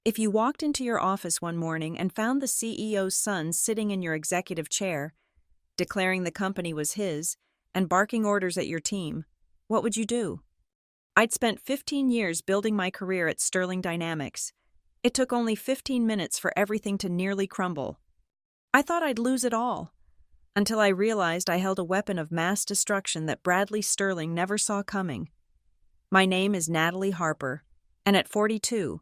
If you walked into your office one morning and found the CEO's son sitting in your executive chair, declaring the company was his, and barking orders at your team, what would you do? I'd spent 15 years building my career at Sterling Dynamics. It took only 15 minutes for everything to nearly crumble. I thought I'd lose it all, until I realized I held a weapon of mass destruction that Bradley Sterling never saw coming. My name is Natalie Harper, and at 42,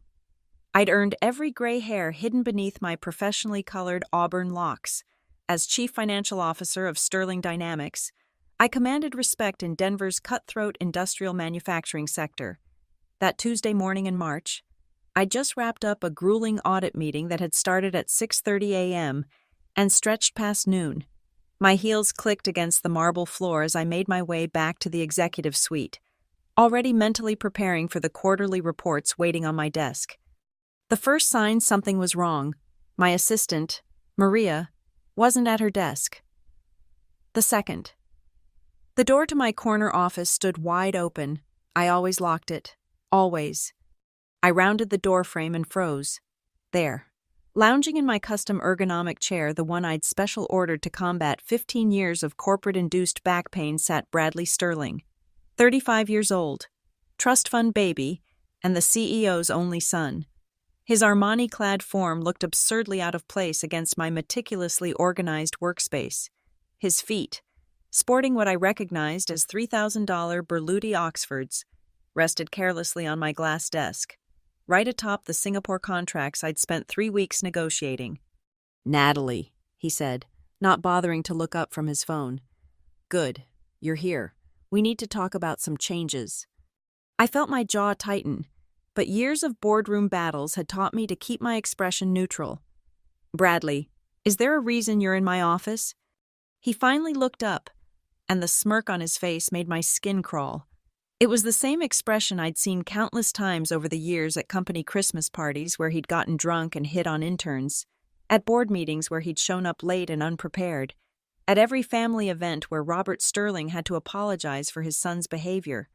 I'd earned every gray hair hidden beneath my professionally colored auburn locks. As Chief Financial Officer of Sterling Dynamics, I commanded respect in Denver's cutthroat industrial manufacturing sector. That Tuesday morning in March, I'd just wrapped up a grueling audit meeting that had started at 6:30 a.m. and stretched past noon. My heels clicked against the marble floor as I made my way back to the executive suite, already mentally preparing for the quarterly reports waiting on my desk. The first sign something was wrong. My assistant, Maria, wasn't at her desk. The second. The door to my corner office stood wide open. I always locked it. Always. I rounded the door frame and froze. There. Lounging in my custom ergonomic chair, the one I'd special ordered to combat 15 years of corporate-induced back pain, sat Bradley Sterling, 35 years old, trust fund baby, and the CEO's only son. His Armani-clad form looked absurdly out of place against my meticulously organized workspace. His feet, sporting what I recognized as $3,000 Berluti Oxfords, rested carelessly on my glass desk, right atop the Singapore contracts I'd spent 3 weeks negotiating. "Natalie," he said, not bothering to look up from his phone. "Good, you're here. We need to talk about some changes." I felt my jaw tighten, but years of boardroom battles had taught me to keep my expression neutral. "Bradley, is there a reason you're in my office?" He finally looked up, and the smirk on his face made my skin crawl. It was the same expression I'd seen countless times over the years at company Christmas parties where he'd gotten drunk and hit on interns, at board meetings where he'd shown up late and unprepared, at every family event where Robert Sterling had to apologize for his son's behavior.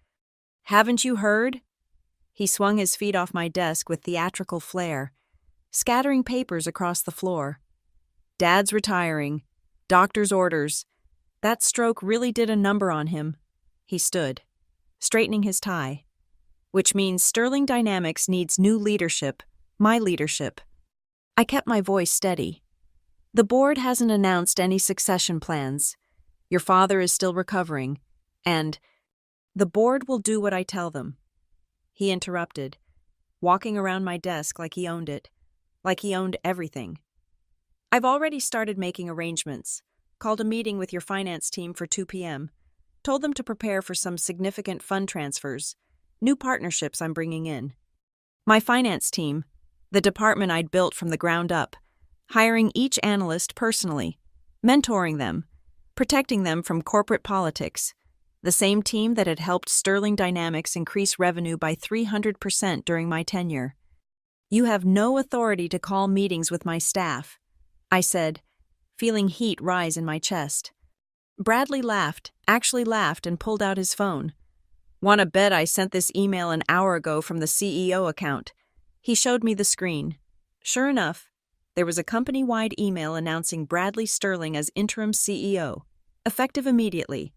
"Haven't you heard?" He swung his feet off my desk with theatrical flair, scattering papers across the floor. "Dad's retiring. Doctor's orders." That stroke really did a number on him. He stood, straightening his tie. "Which means Sterling Dynamics needs new leadership, my leadership." I kept my voice steady. "The board hasn't announced any succession plans. Your father is still recovering, and the board will do what I tell them." He interrupted, walking around my desk like he owned it, like he owned everything. "I've already started making arrangements. Called a meeting with your finance team for 2 p.m. Told them to prepare for some significant fund transfers, new partnerships I'm bringing in. My finance team, the department I'd built from the ground up, hiring each analyst personally, mentoring them, protecting them from corporate politics, the same team that had helped Sterling Dynamics increase revenue by 300% during my tenure. "You have no authority to call meetings with my staff," I said, feeling heat rise in my chest. Bradley laughed, actually laughed, and pulled out his phone. "Want to bet I sent this email an hour ago from the CEO account?" He showed me the screen. Sure enough, there was a company-wide email announcing Bradley Sterling as interim CEO, effective immediately.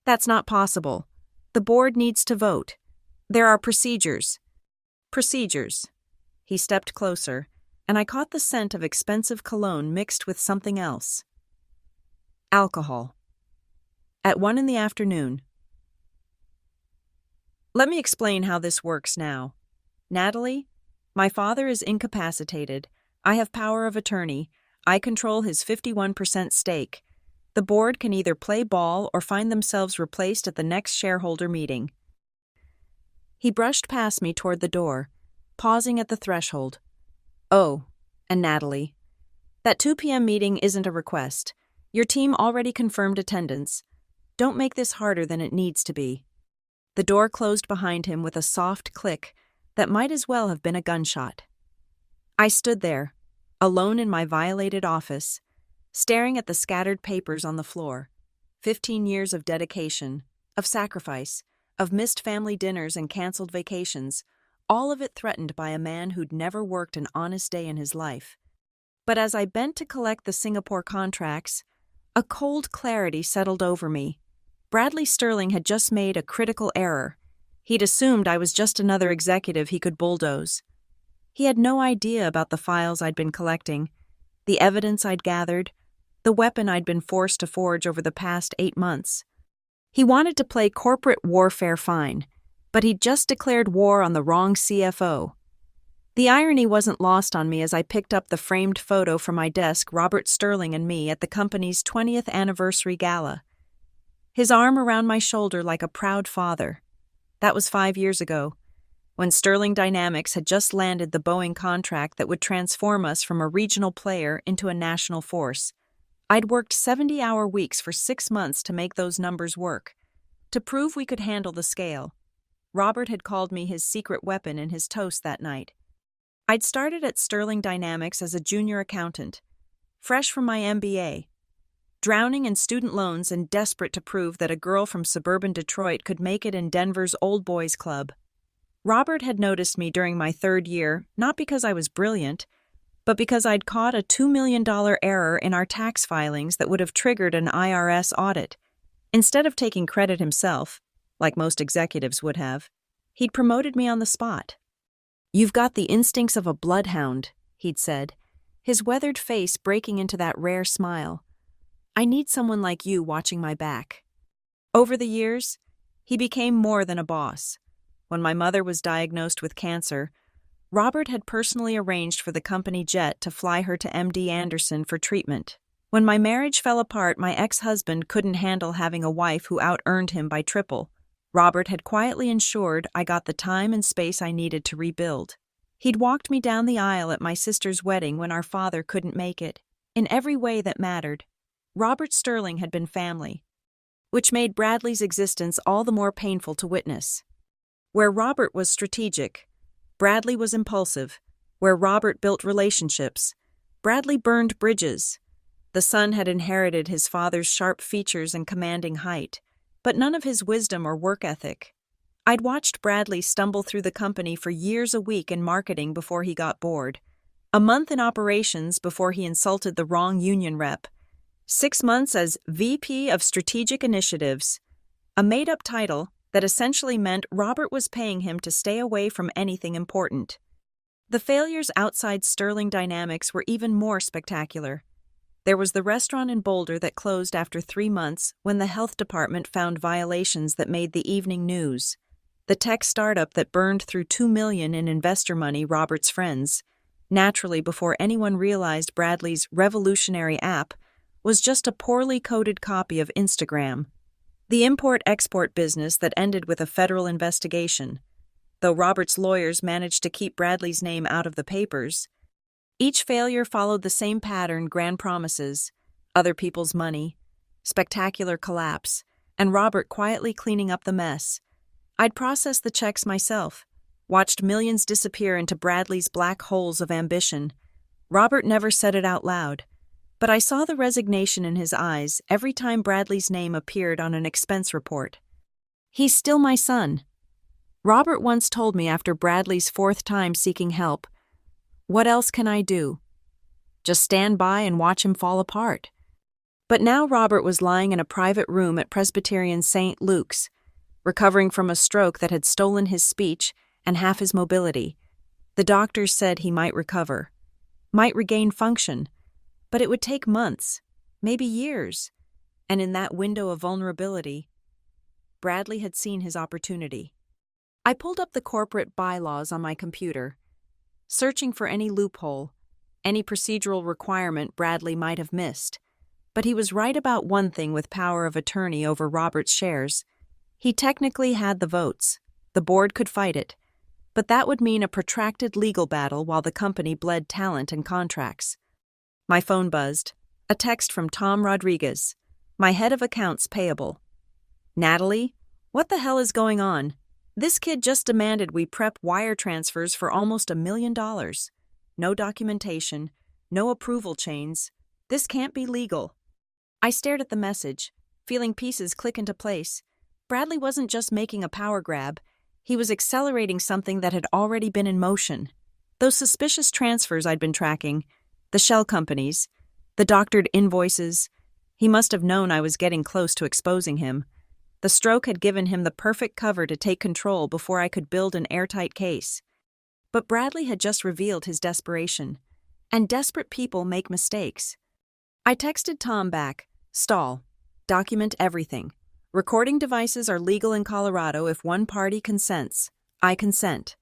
"That's not possible. The board needs to vote. There are procedures." "Procedures." He stepped closer, and I caught the scent of expensive cologne mixed with something else. Alcohol. At 1 in the afternoon. "Let me explain how this works now. Natalie, my father is incapacitated. I have power of attorney. I control his 51% stake. The board can either play ball or find themselves replaced at the next shareholder meeting." He brushed past me toward the door, pausing at the threshold. "Oh, and Natalie, that 2 p.m. meeting isn't a request. Your team already confirmed attendance. Don't make this harder than it needs to be." The door closed behind him with a soft click that might as well have been a gunshot. I stood there, alone in my violated office, staring at the scattered papers on the floor. 15 years of dedication, of sacrifice, of missed family dinners and canceled vacations, all of it threatened by a man who'd never worked an honest day in his life. But as I bent to collect the Singapore contracts, a cold clarity settled over me. Bradley Sterling had just made a critical error. He'd assumed I was just another executive he could bulldoze. He had no idea about the files I'd been collecting, the evidence I'd gathered, the weapon I'd been forced to forge over the past 8 months. He wanted to play corporate warfare fine, but he'd just declared war on the wrong CFO. The irony wasn't lost on me as I picked up the framed photo from my desk, Robert Sterling and me at the company's 20th anniversary gala. His arm around my shoulder like a proud father. That was 5 years ago, when Sterling Dynamics had just landed the Boeing contract that would transform us from a regional player into a national force. I'd worked 70-hour weeks for 6 months to make those numbers work, to prove we could handle the scale. Robert had called me his secret weapon in his toast that night. I'd started at Sterling Dynamics as a junior accountant, fresh from my MBA, drowning in student loans and desperate to prove that a girl from suburban Detroit could make it in Denver's Old Boys Club. Robert had noticed me during my 3rd year, not because I was brilliant, but because I'd caught a $2 million error in our tax filings that would have triggered an IRS audit. Instead of taking credit himself, like most executives would have, he'd promoted me on the spot. "You've got the instincts of a bloodhound," he'd said, his weathered face breaking into that rare smile. "I need someone like you watching my back." Over the years, he became more than a boss. When my mother was diagnosed with cancer, Robert had personally arranged for the company jet to fly her to MD Anderson for treatment. When my marriage fell apart, my ex-husband couldn't handle having a wife who out-earned him by triple. Robert had quietly ensured I got the time and space I needed to rebuild. He'd walked me down the aisle at my sister's wedding when our father couldn't make it. In every way that mattered, Robert Sterling had been family, which made Bradley's existence all the more painful to witness. Where Robert was strategic, Bradley was impulsive. Where Robert built relationships, Bradley burned bridges. The son had inherited his father's sharp features and commanding height, but none of his wisdom or work ethic. I'd watched Bradley stumble through the company for years a week in marketing before he got bored, a month in operations before he insulted the wrong union rep, 6 months as VP of Strategic Initiatives, a made-up title that essentially meant Robert was paying him to stay away from anything important. The failures outside Sterling Dynamics were even more spectacular. There was the restaurant in Boulder that closed after 3 months when the health department found violations that made the evening news. The tech startup that burned through $2 million in investor money, Robert's friends, naturally before anyone realized Bradley's revolutionary app was just a poorly coded copy of Instagram. The import-export business that ended with a federal investigation. Though Robert's lawyers managed to keep Bradley's name out of the papers, each failure followed the same pattern: grand promises, other people's money, spectacular collapse, and Robert quietly cleaning up the mess. I'd processed the checks myself, watched millions disappear into Bradley's black holes of ambition. Robert never said it out loud, but I saw the resignation in his eyes every time Bradley's name appeared on an expense report. "He's still my son," Robert once told me after Bradley's 4th time seeking help. "What else can I do? Just stand by and watch him fall apart." But now Robert was lying in a private room at Presbyterian St. Luke's, recovering from a stroke that had stolen his speech and half his mobility. The doctors said he might recover, might regain function, but it would take months, maybe years. And in that window of vulnerability, Bradley had seen his opportunity. I pulled up the corporate bylaws on my computer, searching for any loophole, any procedural requirement Bradley might have missed. But he was right about one thing with power of attorney over Robert's shares. He technically had the votes. The board could fight it. But that would mean a protracted legal battle while the company bled talent and contracts. My phone buzzed. A text from Tom Rodriguez, my head of accounts payable. "Natalie, what the hell is going on? This kid just demanded we prep wire transfers for almost $1 million. No documentation, no approval chains. This can't be legal." I stared at the message, feeling pieces click into place. Bradley wasn't just making a power grab. He was accelerating something that had already been in motion. Those suspicious transfers I'd been tracking, the shell companies, the doctored invoices. He must have known I was getting close to exposing him. The stroke had given him the perfect cover to take control before I could build an airtight case. But Bradley had just revealed his desperation. And desperate people make mistakes. I texted Tom back, "Stall. Document everything. Recording devices are legal in Colorado if one party consents. I consent."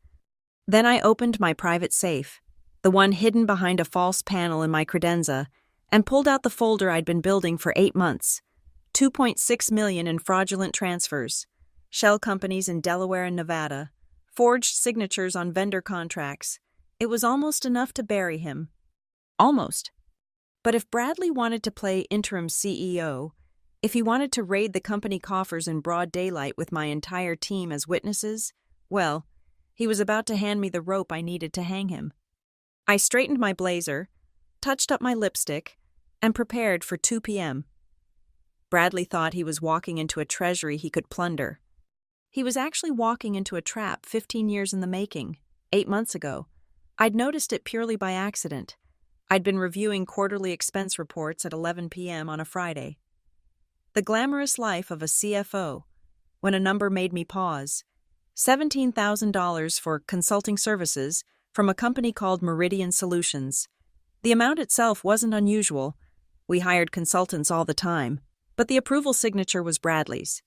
Then I opened my private safe, the one hidden behind a false panel in my credenza, and pulled out the folder I'd been building for 8 months. 2.6 million in fraudulent transfers, shell companies in Delaware and Nevada, forged signatures on vendor contracts. It was almost enough to bury him. Almost. But if Bradley wanted to play interim CEO, if he wanted to raid the company coffers in broad daylight with my entire team as witnesses, well, he was about to hand me the rope I needed to hang him. I straightened my blazer, touched up my lipstick, and prepared for 2 p.m. Bradley thought he was walking into a treasury he could plunder. He was actually walking into a trap 15 years in the making, 8 months ago. I'd noticed it purely by accident. I'd been reviewing quarterly expense reports at 11 p.m. on a Friday. The glamorous life of a CFO, when a number made me pause. $17,000 for consulting services from a company called Meridian Solutions. The amount itself wasn't unusual. We hired consultants all the time, but the approval signature was Bradley's.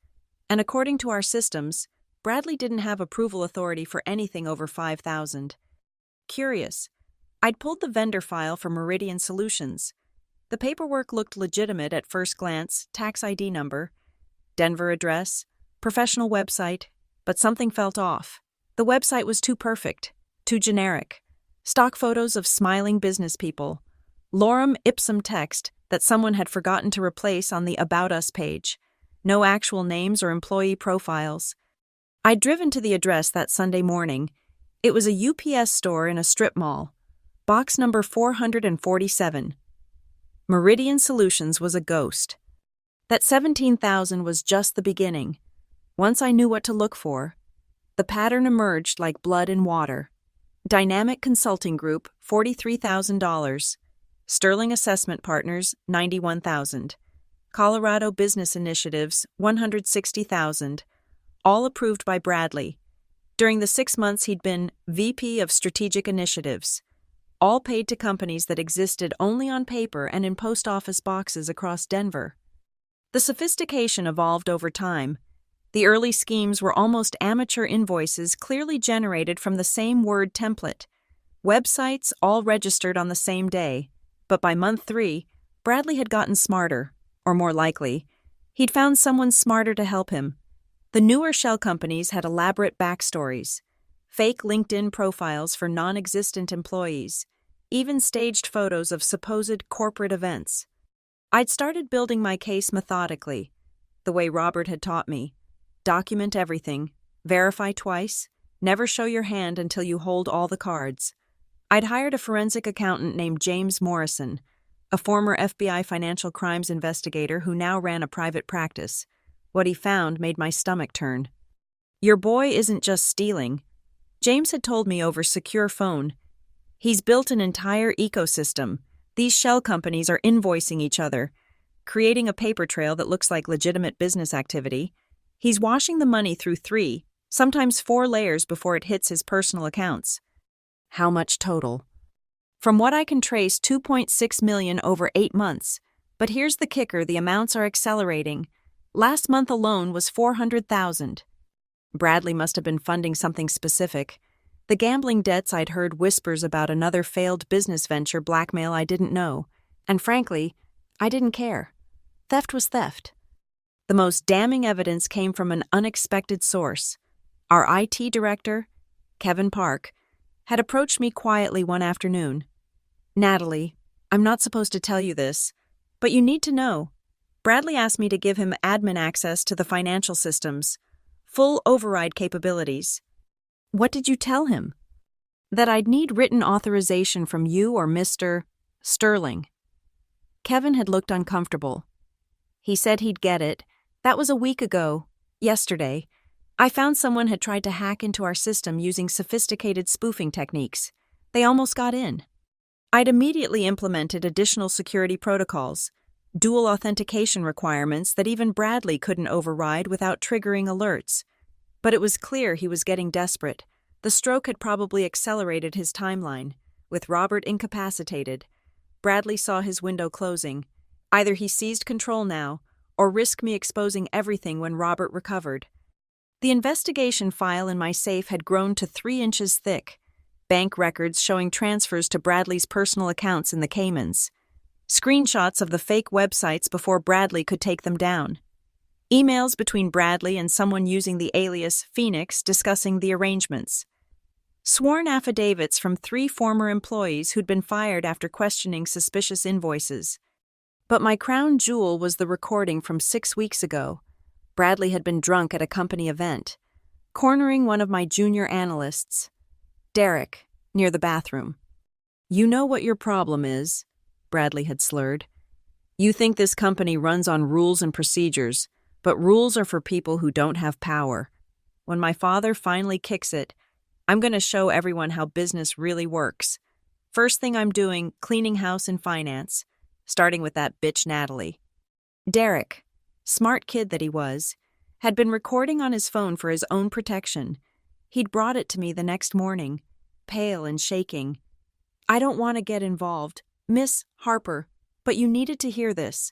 And according to our systems, Bradley didn't have approval authority for anything over $5,000. Curious. I'd pulled the vendor file for Meridian Solutions. The paperwork looked legitimate at first glance: tax ID number, Denver address, professional website, but something felt off. The website was too perfect, too generic. Stock photos of smiling business people. Lorem ipsum text that someone had forgotten to replace on the About Us page. No actual names or employee profiles. I'd driven to the address that Sunday morning. It was a UPS store in a strip mall. Box number 447. Meridian Solutions was a ghost. That $17,000 was just the beginning. Once I knew what to look for, the pattern emerged like blood in water. Dynamic Consulting Group, $43,000. Sterling Assessment Partners, $91,000. Colorado Business Initiatives, $160,000. All approved by Bradley. During the 6 months he'd been VP of Strategic Initiatives. All paid to companies that existed only on paper and in post office boxes across Denver. The sophistication evolved over time. The early schemes were almost amateur invoices clearly generated from the same word template. Websites all registered on the same day. But by month 3, Bradley had gotten smarter, or more likely, he'd found someone smarter to help him. The newer shell companies had elaborate backstories. Fake LinkedIn profiles for non-existent employees, even staged photos of supposed corporate events. I'd started building my case methodically, the way Robert had taught me. Document everything, verify twice, never show your hand until you hold all the cards. I'd hired a forensic accountant named James Morrison, a former FBI financial crimes investigator who now ran a private practice. What he found made my stomach turn. "Your boy isn't just stealing," James had told me over secure phone. "He's built an entire ecosystem. These shell companies are invoicing each other, creating a paper trail that looks like legitimate business activity. He's washing the money through 3, sometimes 4 layers before it hits his personal accounts." How much total? From what I can trace, 2.6 million over 8 months. But here's the kicker: the amounts are accelerating. Last month alone was 400,000. Bradley must have been funding something specific. The gambling debts I'd heard whispers about another failed business venture blackmail I didn't know. And frankly, I didn't care. Theft was theft. The most damning evidence came from an unexpected source. Our IT director, Kevin Park, had approached me quietly one afternoon. "Natalie, I'm not supposed to tell you this, but you need to know. Bradley asked me to give him admin access to the financial systems, full override capabilities." "What did you tell him?" "That I'd need written authorization from you or Mr. Sterling." Kevin had looked uncomfortable. He said he'd get it. That was a week ago, yesterday. I found someone had tried to hack into our system using sophisticated spoofing techniques. They almost got in. I'd immediately implemented additional security protocols, dual authentication requirements that even Bradley couldn't override without triggering alerts. But it was clear he was getting desperate. The stroke had probably accelerated his timeline. With Robert incapacitated, Bradley saw his window closing. Either he seized control now, or risked me exposing everything when Robert recovered. The investigation file in my safe had grown to 3 inches thick. Bank records showing transfers to Bradley's personal accounts in the Caymans. Screenshots of the fake websites before Bradley could take them down. Emails between Bradley and someone using the alias Phoenix discussing the arrangements. Sworn affidavits from 3 former employees who'd been fired after questioning suspicious invoices. But my crown jewel was the recording from 6 weeks ago. Bradley had been drunk at a company event, cornering one of my junior analysts, Derek, near the bathroom. "You know what your problem is," Bradley had slurred. "You think this company runs on rules and procedures, but rules are for people who don't have power. When my father finally kicks it, I'm going to show everyone how business really works. First thing I'm doing, cleaning house and finance, starting with that bitch Natalie." Derek, smart kid that he was, had been recording on his phone for his own protection. He'd brought it to me the next morning, pale and shaking. "I don't want to get involved, Miss Harper, but you needed to hear this."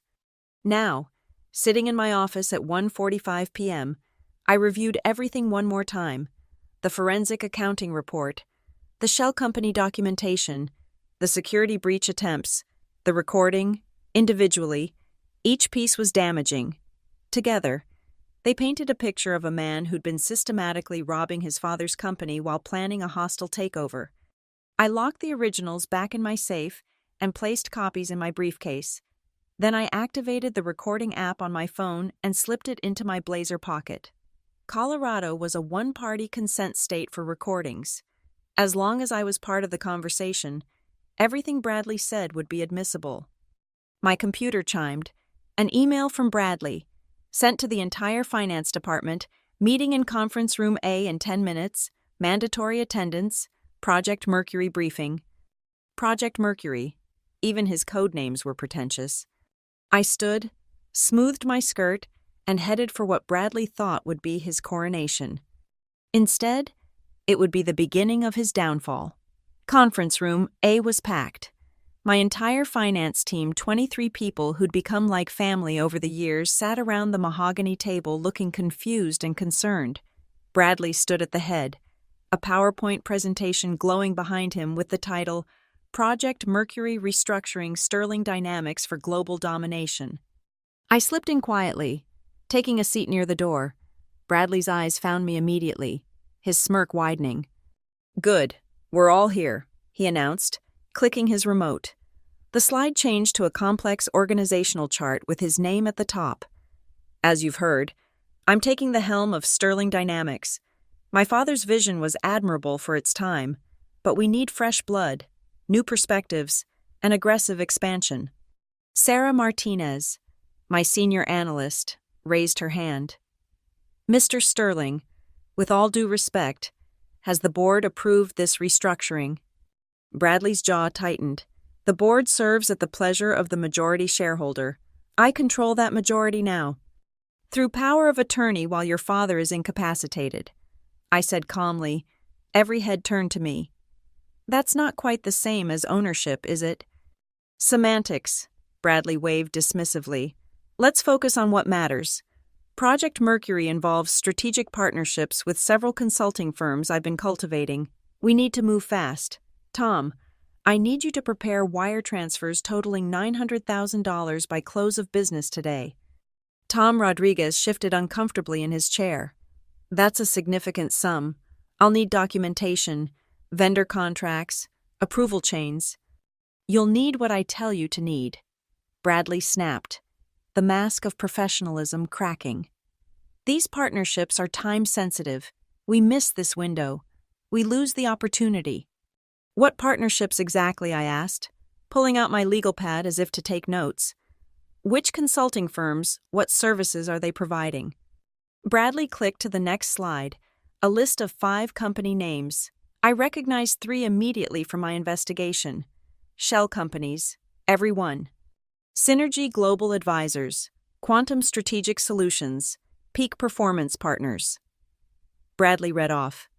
Now, sitting in my office at 1:45 p.m., I reviewed everything one more time. The forensic accounting report, the shell company documentation, the security breach attempts, the recording, individually. Each piece was damaging. Together, they painted a picture of a man who'd been systematically robbing his father's company while planning a hostile takeover. I locked the originals back in my safe and placed copies in my briefcase. Then I activated the recording app on my phone and slipped it into my blazer pocket. Colorado was a one-party consent state for recordings. As long as I was part of the conversation, everything Bradley said would be admissible. My computer chimed. An email from Bradley, sent to the entire finance department, meeting in conference room A in 10 minutes, mandatory attendance, Project Mercury briefing. Project Mercury. Even his code names were pretentious. I stood, smoothed my skirt, and headed for what Bradley thought would be his coronation. Instead, it would be the beginning of his downfall. Conference room A was packed. My entire finance team, 23 people who'd become like family over the years, sat around the mahogany table looking confused and concerned. Bradley stood at the head, a PowerPoint presentation glowing behind him with the title, Project Mercury Restructuring Sterling Dynamics for Global Domination. I slipped in quietly, taking a seat near the door. Bradley's eyes found me immediately, his smirk widening. "Good, we're all here," he announced, clicking his remote. The slide changed to a complex organizational chart with his name at the top. "As you've heard, I'm taking the helm of Sterling Dynamics. My father's vision was admirable for its time, but we need fresh blood, new perspectives, and aggressive expansion." Sarah Martinez, my senior analyst, raised her hand. "Mr. Sterling, with all due respect, has the board approved this restructuring?" Bradley's jaw tightened. "The board serves at the pleasure of the majority shareholder. I control that majority now. Through power of attorney while your father is incapacitated," I said calmly. Every head turned to me. "That's not quite the same as ownership, is it?" "Semantics," Bradley waved dismissively. "Let's focus on what matters. Project Mercury involves strategic partnerships with several consulting firms I've been cultivating. We need to move fast. Tom, I need you to prepare wire transfers totaling $900,000 by close of business today." Tom Rodriguez shifted uncomfortably in his chair. "That's a significant sum. I'll need documentation, vendor contracts, approval chains." "You'll need what I tell you to need," Bradley snapped, the mask of professionalism cracking. "These partnerships are time-sensitive. We miss this window. We lose the opportunity." "What partnerships exactly?" I asked, pulling out my legal pad as if to take notes. "Which consulting firms, what services are they providing?" Bradley clicked to the next slide, a list of 5 company names. I recognized 3 immediately from my investigation. Shell companies, every one. Synergy Global Advisors, Quantum Strategic Solutions, Peak Performance Partners. Bradley read off.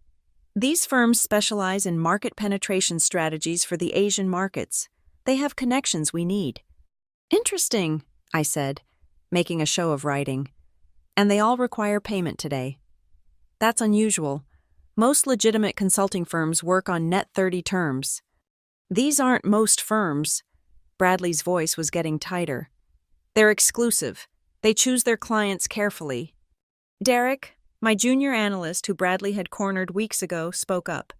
These firms specialize in market penetration strategies for the Asian markets. They have connections we need. Interesting, I said, making a show of writing. And they all require payment today. That's unusual. Most legitimate consulting firms work on net 30 terms. These aren't most firms. Bradley's voice was getting tighter. They're exclusive. They choose their clients carefully. Derek, my junior analyst who Bradley had cornered weeks ago, spoke up.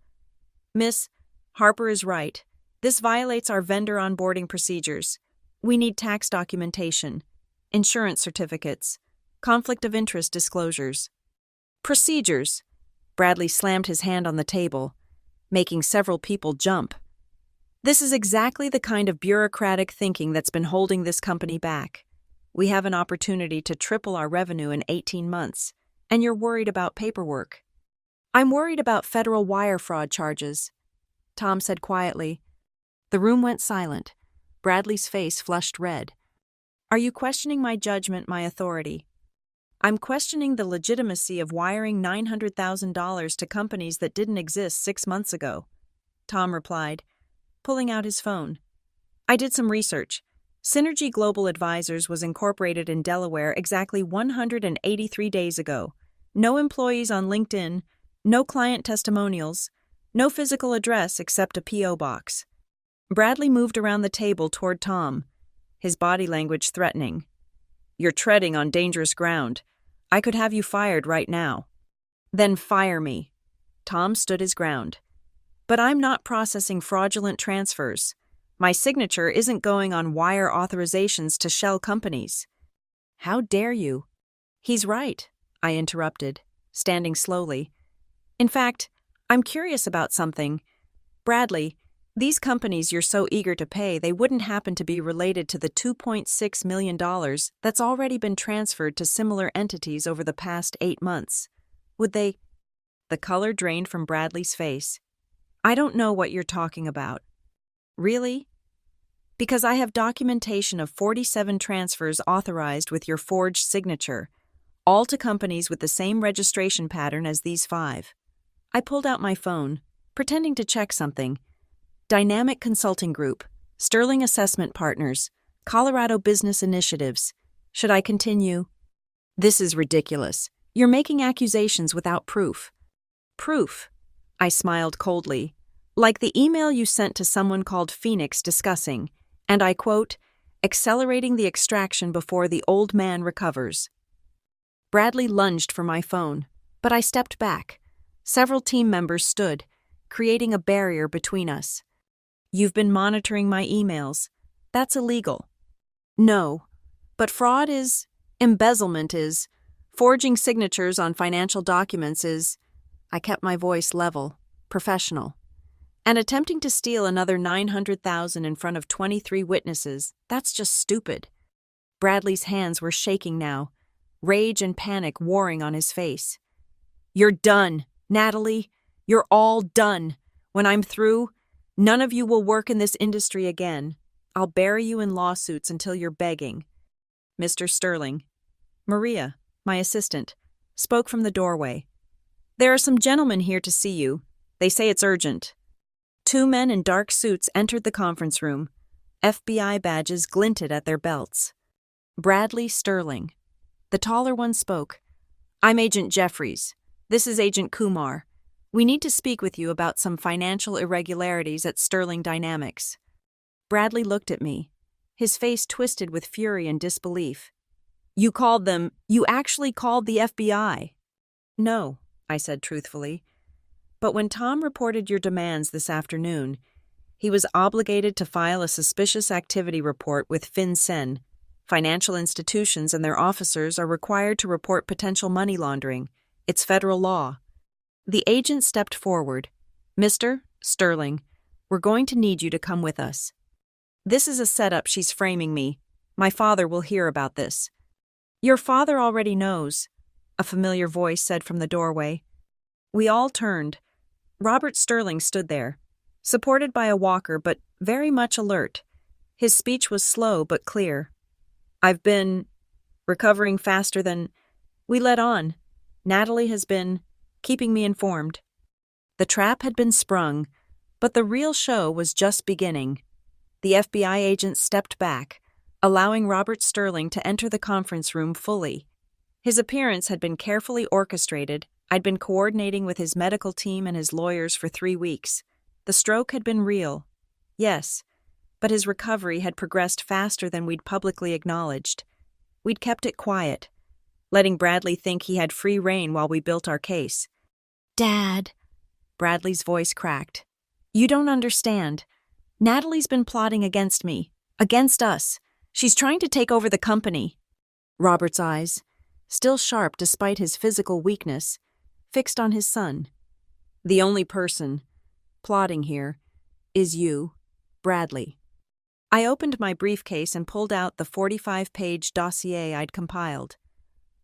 Miss, Harper is right. This violates our vendor onboarding procedures. We need tax documentation, insurance certificates, conflict of interest disclosures. Procedures. Bradley slammed his hand on the table, making several people jump. This is exactly the kind of bureaucratic thinking that's been holding this company back. We have an opportunity to triple our revenue in 18 months, and you're worried about paperwork. I'm worried about federal wire fraud charges, Tom said quietly. The room went silent. Bradley's face flushed red. Are you questioning my judgment, my authority? I'm questioning the legitimacy of wiring $900,000 to companies that didn't exist 6 months ago, Tom replied, pulling out his phone. I did some research. Synergy Global Advisors was incorporated in Delaware exactly 183 days ago. No employees on LinkedIn, no client testimonials, no physical address except a P.O. box. Bradley moved around the table toward Tom, his body language threatening. You're treading on dangerous ground. I could have you fired right now. Then fire me. Tom stood his ground. But I'm not processing fraudulent transfers. My signature isn't going on wire authorizations to shell companies. How dare you? He's right, I interrupted, standing slowly. In fact, I'm curious about something. Bradley, these companies you're so eager to pay, they wouldn't happen to be related to the $2.6 million that's already been transferred to similar entities over the past 8 months. Would they? The color drained from Bradley's face. I don't know what you're talking about. Really? Because I have documentation of 47 transfers authorized with your forged signature, all to companies with the same registration pattern as these 5. I pulled out my phone, pretending to check something. Dynamic Consulting Group, Sterling Assessment Partners, Colorado Business Initiatives. Should I continue? This is ridiculous. You're making accusations without proof. Proof? I smiled coldly. Like the email you sent to someone called Phoenix discussing, and I quote, accelerating the extraction before the old man recovers. Bradley lunged for my phone, but I stepped back. Several team members stood, creating a barrier between us. You've been monitoring my emails. That's illegal. No, but fraud is, embezzlement is, forging signatures on financial documents is, I kept my voice level, professional. And attempting to steal another $900,000 in front of 23 witnesses, that's just stupid. Bradley's hands were shaking now, rage and panic warring on his face. You're done, Natalie. You're all done. When I'm through, none of you will work in this industry again. I'll bury you in lawsuits until you're begging. Mr. Sterling, Maria, my assistant, spoke from the doorway. There are some gentlemen here to see you. They say it's urgent. 2 men in dark suits entered the conference room. FBI badges glinted at their belts. Bradley Sterling. The taller one spoke. I'm Agent Jeffries. This is Agent Kumar. We need to speak with you about some financial irregularities at Sterling Dynamics. Bradley looked at me, his face twisted with fury and disbelief. You actually called the FBI? No, I said truthfully. But when Tom reported your demands this afternoon, he was obligated to file a suspicious activity report with FinCEN. Financial institutions and their officers are required to report potential money laundering. It's federal law. The agent stepped forward. Mr. Sterling, we're going to need you to come with us. This is a setup she's framing me. My father will hear about this. Your father already knows. a familiar voice said from the doorway. We all turned. Robert Sterling stood there, supported by a walker but very much alert. His speech was slow but clear. I've been recovering faster than... We led on. Natalie has been keeping me informed. The trap had been sprung, but the real show was just beginning. The FBI agent stepped back, allowing Robert Sterling to enter the conference room fully. His appearance had been carefully orchestrated. I'd been coordinating with his medical team and his lawyers for 3 weeks. The stroke had been real. Yes, but his recovery had progressed faster than we'd publicly acknowledged. We'd kept it quiet, letting Bradley think he had free rein while we built our case. Dad, Bradley's voice cracked. You don't understand. Natalie's been plotting against me, against us. She's trying to take over the company. Robert's eyes, still sharp despite his physical weakness, fixed on his son. The only person plotting here is you, Bradley. I opened my briefcase and pulled out the 45-page dossier I'd compiled.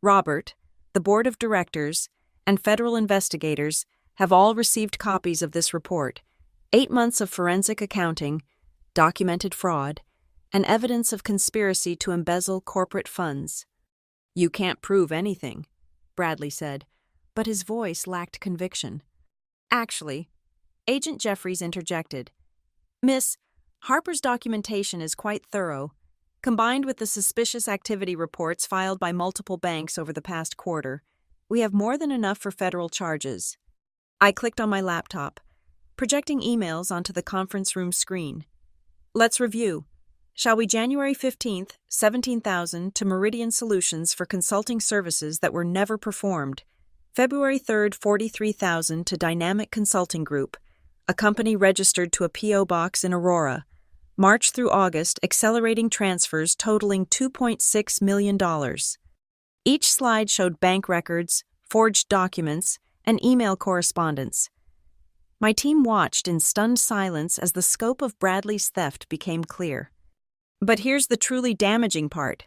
Robert, the board of directors, and federal investigators have all received copies of this report. 8 months of forensic accounting, documented fraud, and evidence of conspiracy to embezzle corporate funds. You can't prove anything, Bradley said, but his voice lacked conviction. Actually, Agent Jeffries interjected. Miss, Harper's documentation is quite thorough. Combined with the suspicious activity reports filed by multiple banks over the past quarter, we have more than enough for federal charges. I clicked on my laptop, projecting emails onto the conference room screen. Let's review. Shall we January 15th, $17,000 to Meridian Solutions for consulting services that were never performed. February 3rd, $43,000 to Dynamic Consulting Group, a company registered to a P.O. box in Aurora. March through August, accelerating transfers totaling $2.6 million. Each slide showed bank records, forged documents, and email correspondence. My team watched in stunned silence as the scope of Bradley's theft became clear. But here's the truly damaging part.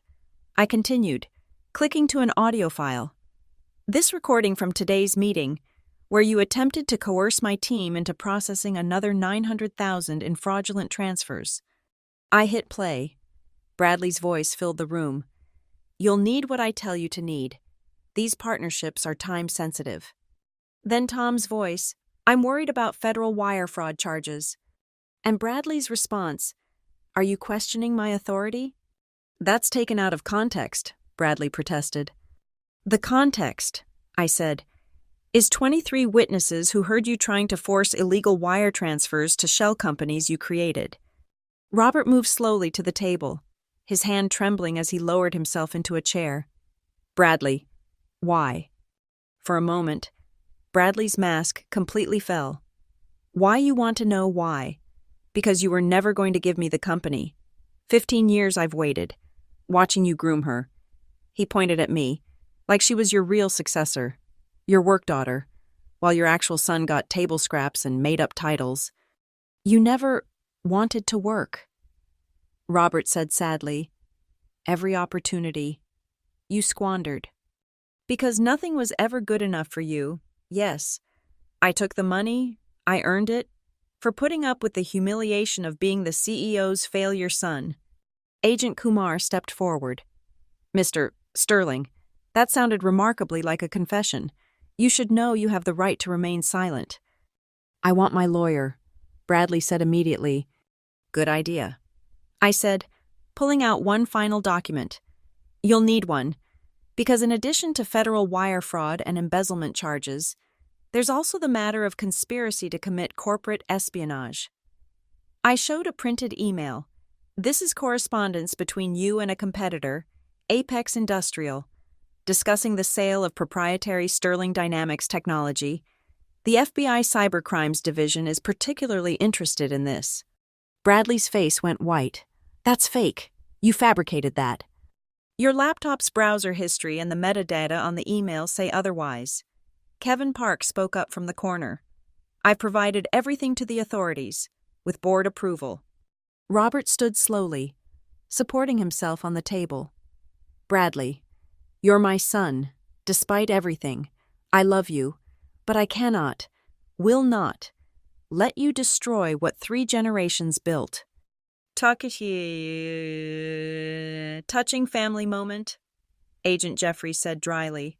I continued, clicking to an audio file. This recording from today's meeting, where you attempted to coerce my team into processing another $900,000 in fraudulent transfers. I hit play. Bradley's voice filled the room. You'll need what I tell you to need. These partnerships are time-sensitive. Then Tom's voice, I'm worried about federal wire fraud charges. And Bradley's response, are you questioning my authority? That's taken out of context, Bradley protested. The context, I said, is 23 witnesses who heard you trying to force illegal wire transfers to shell companies you created. Robert moved slowly to the table, his hand trembling as he lowered himself into a chair. Bradley, why? For a moment, Bradley's mask completely fell. Why you want to know why? Because you were never going to give me the company. 15 years I've waited, watching you groom her. He pointed at me, like she was your real successor, your work daughter, while your actual son got table scraps and made-up titles. You never wanted to work. Robert said sadly, every opportunity you squandered. Because nothing was ever good enough for you, yes. I took the money, I earned it, for putting up with the humiliation of being the CEO's failure son. Agent Kumar stepped forward. Mr. Sterling, that sounded remarkably like a confession. You should know you have the right to remain silent. I want my lawyer, Bradley said immediately. Good idea. I said, pulling out one final document. You'll need one, because in addition to federal wire fraud and embezzlement charges, there's also the matter of conspiracy to commit corporate espionage. I showed a printed email. This is correspondence between you and a competitor, Apex Industrial, discussing the sale of proprietary Sterling Dynamics technology. The FBI Cybercrimes Division is particularly interested in this. Bradley's face went white. That's fake. You fabricated that. Your laptop's browser history and the metadata on the email say otherwise. Kevin Park spoke up from the corner. I've provided everything to the authorities, with board approval. Robert stood slowly, supporting himself on the table. Bradley, you're my son, Despite everything, I love you, but I cannot, will not, let you destroy what 3 generations built. Touching family moment, Agent Jeffrey said dryly.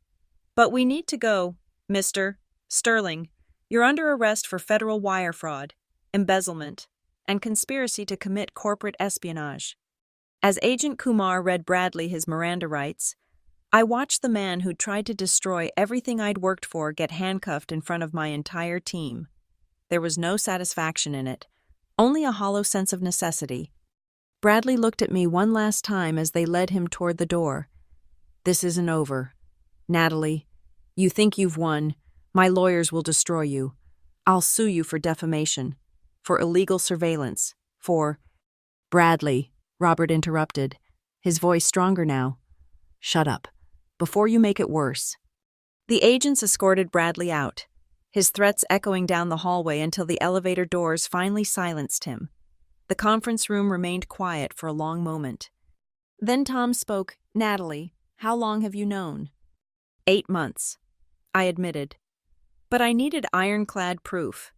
But we need to go, Mr. Sterling. You're under arrest for federal wire fraud, embezzlement, and conspiracy to commit corporate espionage. As Agent Kumar read Bradley his Miranda rights, I watched the man who'd tried to destroy everything I'd worked for get handcuffed in front of my entire team. There was no satisfaction in it, only a hollow sense of necessity. Bradley looked at me one last time as they led him toward the door. This isn't over. Natalie, you think you've won. My lawyers will destroy you. I'll sue you for defamation, for illegal surveillance, for... Bradley, Robert interrupted, his voice stronger now. Shut up, before you make it worse. The agents escorted Bradley out, his threats echoing down the hallway until the elevator doors finally silenced him. The conference room remained quiet for a long moment. Then Tom spoke. Natalie, how long have you known? 8 months, I admitted. But I needed ironclad proof.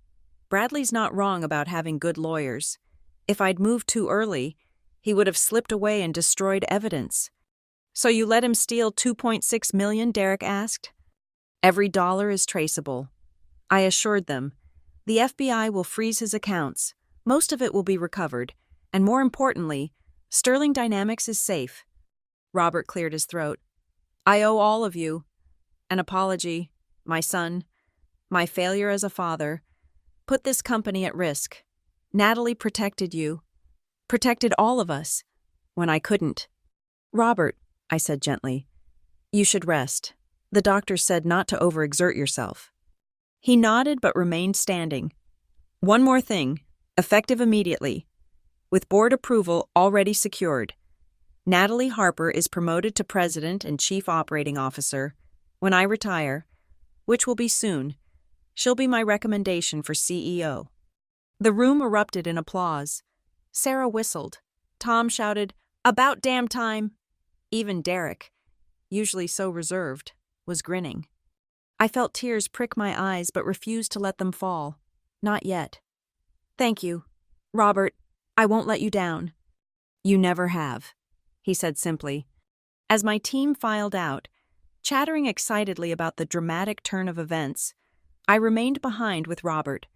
Bradley's not wrong about having good lawyers. If I'd moved too early, he would have slipped away and destroyed evidence. So you let him steal $2.6 million, Derek asked. Every dollar is traceable. I assured them. The FBI will freeze his accounts. Most of it will be recovered. And more importantly, Sterling Dynamics is safe. Robert cleared his throat. I owe all of you an apology, my son, my failure as a father, put this company at risk. Natalie protected you, protected all of us, when I couldn't. Robert, I said gently, you should rest. The doctor said not to overexert yourself. He nodded but remained standing. One more thing, effective immediately. With board approval already secured, Natalie Harper is promoted to President and Chief Operating Officer. When I retire, which will be soon, she'll be my recommendation for CEO. The room erupted in applause. Sarah whistled. Tom shouted, About damn time! Even Derek, usually so reserved, was grinning. I felt tears prick my eyes but refused to let them fall. Not yet. Thank you. Robert, I won't let you down. You never have, he said simply. As my team filed out, chattering excitedly about the dramatic turn of events, I remained behind with Robert,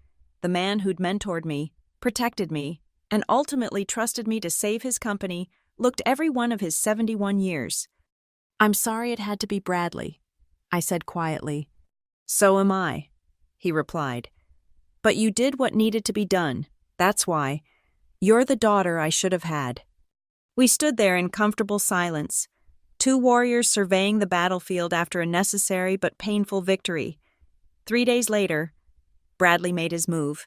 the man who'd mentored me, protected me, and ultimately trusted me to save his company, looked every one of his 71 years. I'm sorry it had to be Bradley, I said quietly. So am I, he replied. But you did what needed to be done, that's why. You're the daughter I should have had. We stood there in comfortable silence, 2 warriors surveying the battlefield after a necessary but painful victory. 3 days later, Bradley made his move.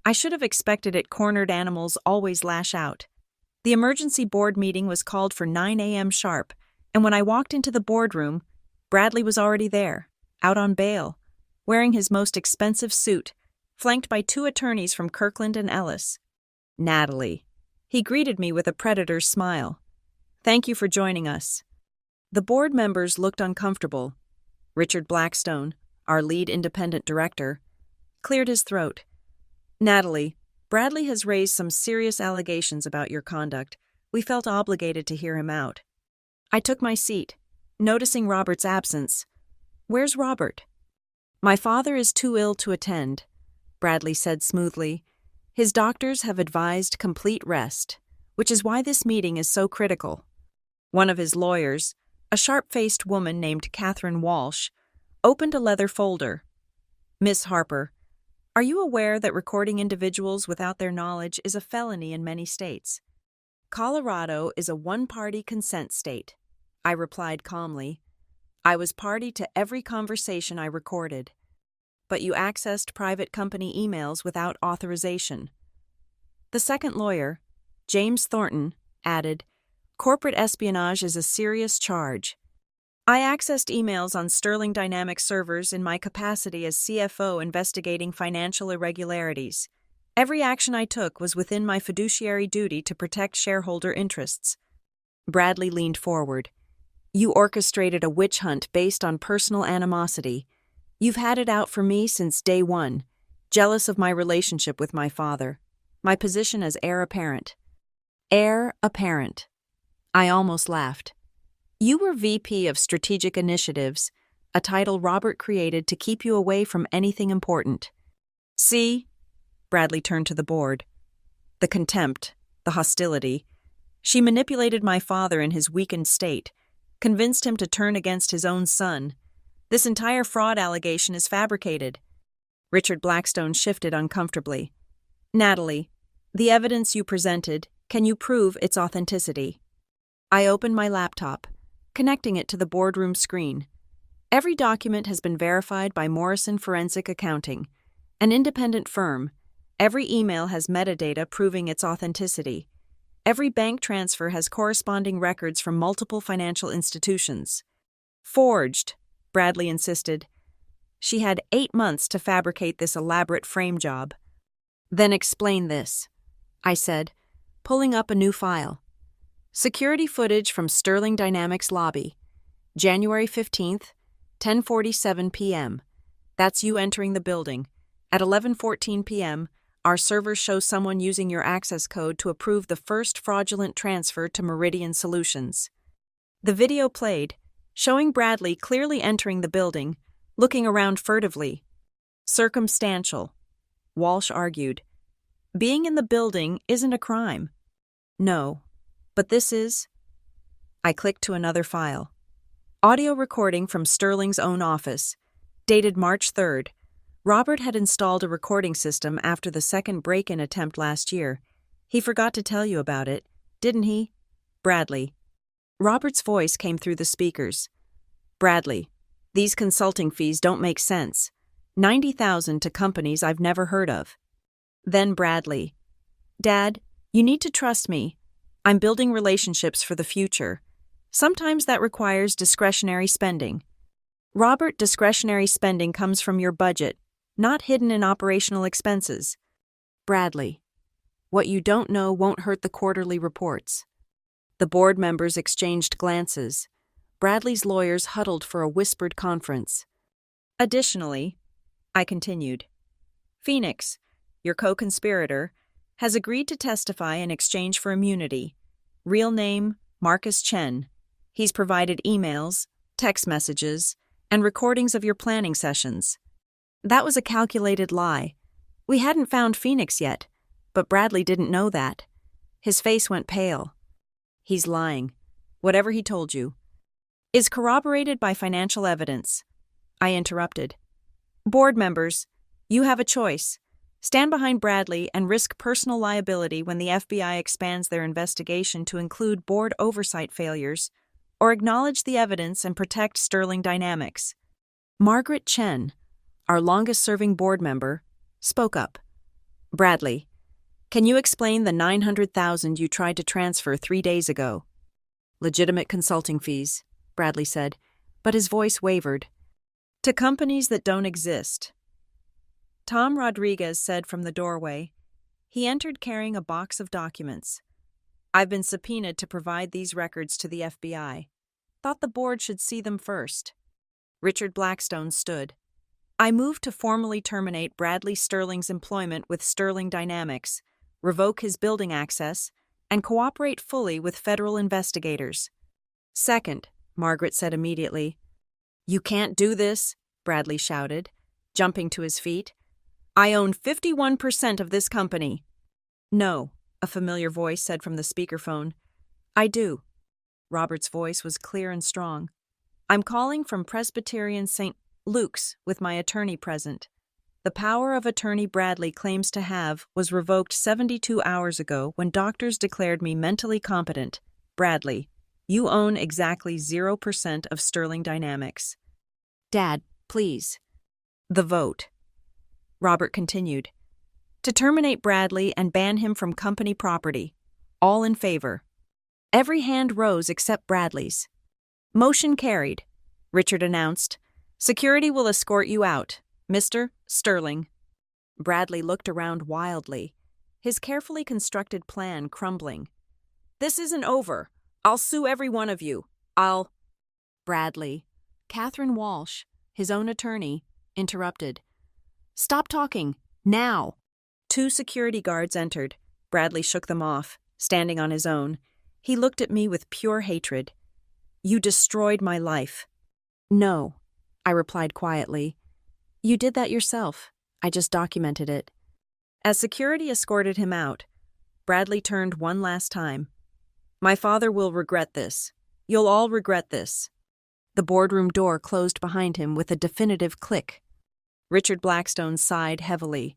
I should have expected it. Cornered animals always lash out. The emergency board meeting was called for 9 a.m. sharp, and when I walked into the boardroom, Bradley was already there, out on bail, wearing his most expensive suit, flanked by 2 attorneys from Kirkland and Ellis. Natalie. He greeted me with a predator's smile. Thank you for joining us. The board members looked uncomfortable. Richard Blackstone, our lead independent director, cleared his throat. Natalie, Bradley has raised some serious allegations about your conduct. We felt obligated to hear him out. I took my seat, noticing Robert's absence. Where's Robert? My father is too ill to attend, Bradley said smoothly. His doctors have advised complete rest, which is why this meeting is so critical. One of his lawyers, a sharp-faced woman named Catherine Walsh, opened a leather folder. Miss Harper, are you aware that recording individuals without their knowledge is a felony in many states? Colorado is a one-party consent state, I replied calmly. I was party to every conversation I recorded. But you accessed private company emails without authorization. The second lawyer, James Thornton, added, corporate espionage is a serious charge. I accessed emails on Sterling Dynamics servers in my capacity as CFO investigating financial irregularities. Every action I took was within my fiduciary duty to protect shareholder interests. Bradley leaned forward. You orchestrated a witch hunt based on personal animosity. You've had it out for me since day one, jealous of my relationship with my father, my position as heir apparent. Heir apparent. I almost laughed. You were VP of Strategic Initiatives, a title Robert created to keep you away from anything important. See? Bradley turned to the board. The contempt, the hostility. She manipulated my father in his weakened state, convinced him to turn against his own son. This entire fraud allegation is fabricated. Richard Blackstone shifted uncomfortably. Natalie, the evidence you presented, can you prove its authenticity? I opened my laptop, connecting it to the boardroom screen. Every document has been verified by Morrison Forensic Accounting, an independent firm. Every email has metadata proving its authenticity. Every bank transfer has corresponding records from multiple financial institutions. Forged, Bradley insisted. She had 8 months to fabricate this elaborate frame job. Then explain this, I said, pulling up a new file. Security footage from Sterling Dynamics lobby. January 15th, 10:47 p.m. That's you entering the building. At 11:14 p.m., our servers show someone using your access code to approve the first fraudulent transfer to Meridian Solutions. The video played, showing Bradley clearly entering the building, looking around furtively. Circumstantial, Walsh argued. Being in the building isn't a crime. No, but this is. I clicked to another file. Audio recording from Sterling's own office. Dated March 3rd. Robert had installed a recording system after the second break-in attempt last year. He forgot to tell you about it, didn't he? Bradley. Robert's voice came through the speakers. Bradley, these consulting fees don't make sense. $90,000 to companies I've never heard of. Then Bradley. Dad, you need to trust me. I'm building relationships for the future. Sometimes that requires discretionary spending. Robert, discretionary spending comes from your budget, not hidden in operational expenses. Bradley. What you don't know won't hurt the quarterly reports. The board members exchanged glances. Bradley's lawyers huddled for a whispered conference. Additionally, I continued, Phoenix, your co-conspirator, has agreed to testify in exchange for immunity. Real name, Marcus Chen. He's provided emails, text messages, and recordings of your planning sessions. That was a calculated lie. We hadn't found Phoenix yet, but Bradley didn't know that. His face went pale. He's lying. Whatever he told you is corroborated by financial evidence. I interrupted. Board members, you have a choice. Stand behind Bradley and risk personal liability when the FBI expands their investigation to include board oversight failures, or acknowledge the evidence and protect Sterling Dynamics. Margaret Chen, our longest-serving board member, spoke up. Bradley, can you explain the $900,000 you tried to transfer 3 days ago? Legitimate consulting fees, Bradley said, but his voice wavered. To companies that don't exist. Tom Rodriguez said from the doorway. He entered carrying a box of documents. I've been subpoenaed to provide these records to the FBI. Thought the board should see them first. Richard Blackstone stood. I moved to formally terminate Bradley Sterling's employment with Sterling Dynamics, revoke his building access, and cooperate fully with federal investigators. Second, Margaret said immediately. You can't do this, Bradley shouted, jumping to his feet. I own 51% of this company. No, a familiar voice said from the speakerphone. I do. Robert's voice was clear and strong. I'm calling from Presbyterian St. Luke's with my attorney present. The power of attorney Bradley claims to have was revoked 72 hours ago when doctors declared me mentally competent. Bradley, you own exactly 0% of Sterling Dynamics. Dad, please. The vote. Robert continued. To terminate Bradley and ban him from company property. All in favor. Every hand rose except Bradley's. Motion carried, Richard announced. Security will escort you out, Mr. Sterling. Bradley looked around wildly, his carefully constructed plan crumbling. This isn't over. I'll sue every one of you. Bradley. Catherine Walsh, his own attorney, interrupted. Stop talking, now! 2 security guards entered. Bradley shook them off, standing on his own. He looked at me with pure hatred. You destroyed my life. No, I replied quietly. You did that yourself. I just documented it. As security escorted him out, Bradley turned one last time. My father will regret this. You'll all regret this. The boardroom door closed behind him with a definitive click. Richard Blackstone sighed heavily.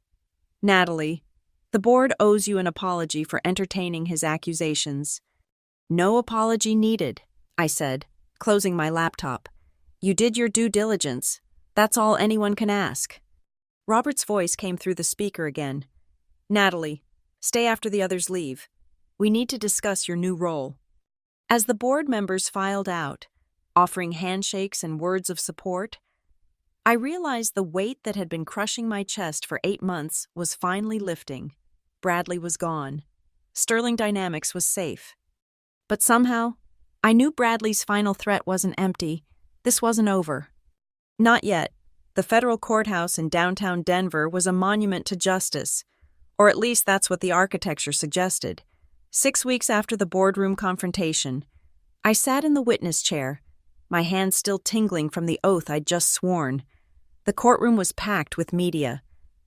Natalie, the board owes you an apology for entertaining his accusations. No apology needed, I said, closing my laptop. You did your due diligence. That's all anyone can ask. Robert's voice came through the speaker again. Natalie, stay after the others leave. We need to discuss your new role. As the board members filed out, offering handshakes and words of support, I realized the weight that had been crushing my chest for 8 months was finally lifting. Bradley was gone. Sterling Dynamics was safe. But somehow, I knew Bradley's final threat wasn't empty. This wasn't over. Not yet. The federal courthouse in downtown Denver was a monument to justice, or at least that's what the architecture suggested. 6 weeks after the boardroom confrontation, I sat in the witness chair, my hands still tingling from the oath I'd just sworn. The courtroom was packed with media,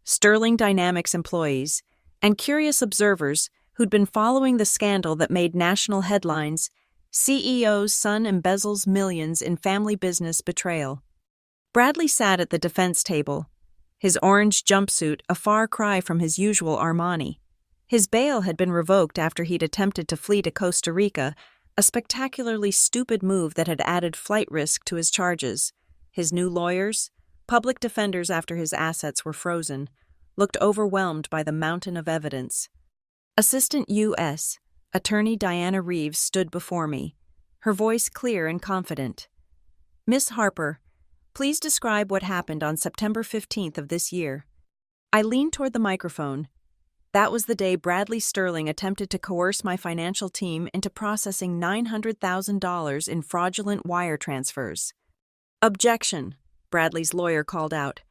Sterling Dynamics employees, and curious observers who'd been following the scandal that made national headlines, CEO's son embezzles millions in family business betrayal. Bradley sat at the defense table, his orange jumpsuit a far cry from his usual Armani. His bail had been revoked after he'd attempted to flee to Costa Rica, a spectacularly stupid move that had added flight risk to his charges. His new lawyers, public defenders after his assets were frozen, looked overwhelmed by the mountain of evidence. Assistant U.S. Attorney Diana Reeves stood before me, her voice clear and confident. Miss Harper, please describe what happened on September 15th of this year. I leaned toward the microphone. That was the day Bradley Sterling attempted to coerce my financial team into processing $900,000 in fraudulent wire transfers. Objection, Bradley's lawyer called out.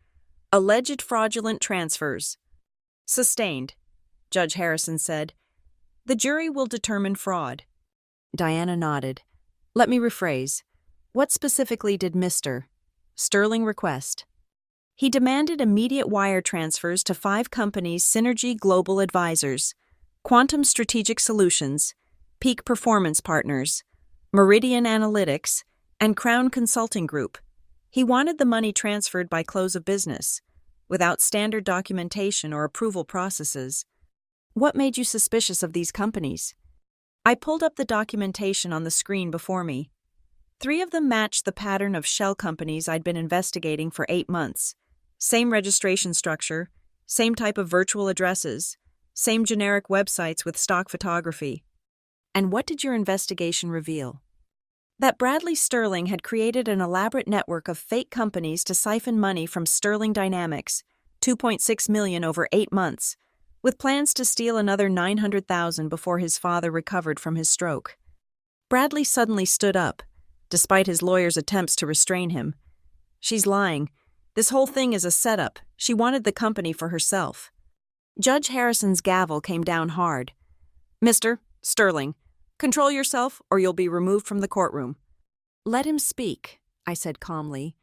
Alleged fraudulent transfers. Sustained, Judge Harrison said. The jury will determine fraud. Diana nodded. Let me rephrase. What specifically did Mr. Sterling request? He demanded immediate wire transfers to 5 companies: Synergy Global Advisors, Quantum Strategic Solutions, Peak Performance Partners, Meridian Analytics, and Crown Consulting Group. He wanted the money transferred by close of business, without standard documentation or approval processes. What made you suspicious of these companies? I pulled up the documentation on the screen before me. 3 of them matched the pattern of shell companies I'd been investigating for 8 months. Same registration structure, same type of virtual addresses, same generic websites with stock photography. And what did your investigation reveal? That Bradley Sterling had created an elaborate network of fake companies to siphon money from Sterling Dynamics, $2.6 million over 8 months, with plans to steal another $900,000 before his father recovered from his stroke. Bradley suddenly stood up, despite his lawyer's attempts to restrain him. She's lying. This whole thing is a setup. She wanted the company for herself. Judge Harrison's gavel came down hard. Mr. Sterling, control yourself or you'll be removed from the courtroom. Let him speak, I said calmly,